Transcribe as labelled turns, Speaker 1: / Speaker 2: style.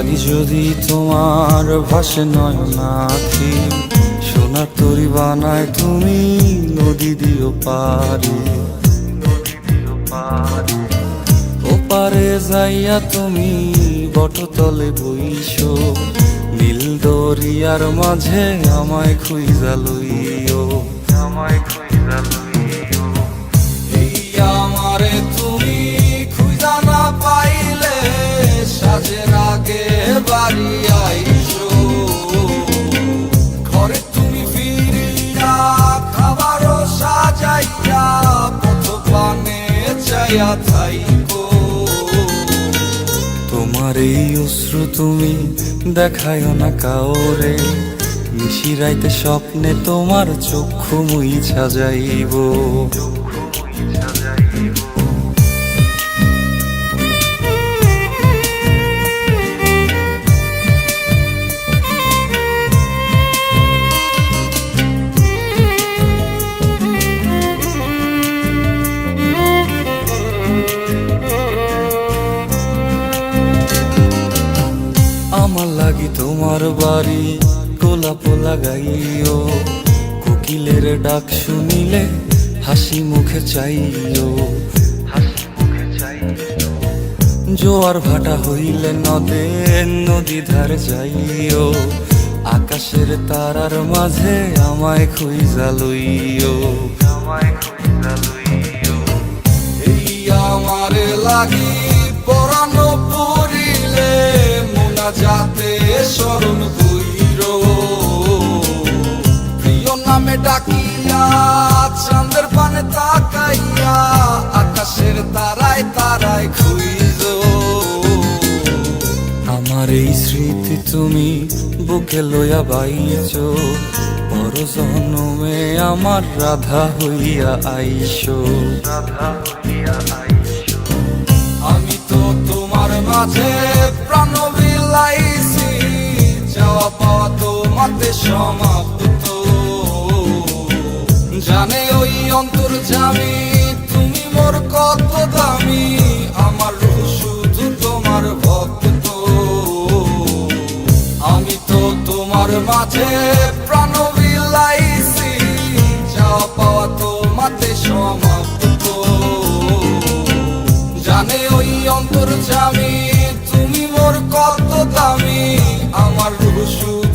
Speaker 1: লাগি যদি তোমার ভাসে নয়নাখি, সোনার তরি বানায় তুমি নদী দিও পারে। ওপারে যাইয়া তুমি বটতলে বইসো, নীল দরিয়ার মাঝে আমায় খুঁজা লইও, আমায় খুঁজা লইও। এই আমারে তুমি খুঁজা না পাইলে সাজের আগে বাড়ি আইসো, ঘরে তুমি ফিরিয়া খাবারও সাজাইয়া পথ পানে চাইয়া থাইকো। তোমার এই অশ্রু তুমি দেখায় না কাউরে, নিশিরাইতে স্বপ্নে তোমার চক্ষু মুইছা যাইব। আমার লাগি তোমার বাড়ি গোলাপ লাগাইও, কোকিলের ডাক শুনিলে হাসি মুখে চাইও, হাসি মুখে চাইও। জোয়ার ভাটা হইলে নদে নদী ধারে যাইও, আকাশের তারার মাঝে আমায় খুঁজা লইও, আমায় খুঁজা লইও। এই আমারে লাগি পরানো পড়িলে যাতে স্মরণ কইরো, প্রিয় নামে ডাকিয়া চাঁদের পানে তাকাইয়া আকাশের তারায় তারায় খুঁজো। আমার এই স্মৃতি তুমি বুকে লইয়া বাইছো, পর জন্মে আমার রাধা হইয়া আইসো, রাধা হইয়া আইসো। আমি তো তোমার মাঝে প্রাণ বিলাইছি, যাওয়া পাওয়া তোমাতে সমাপ্ত। জানে ওই অন্তর্যামী তুমি মোর কত দামি, আমার রূহ শুধু তোমার ভক্ত। আমি তো তোমার মাঝে প্রাণ বিলাইছি, যাওয়া পাওয়া তোমাতে সমাপ্ত। জানে ওই অন্তর্যামী তুমি মোর কত দামি, আমার রূহ শুধু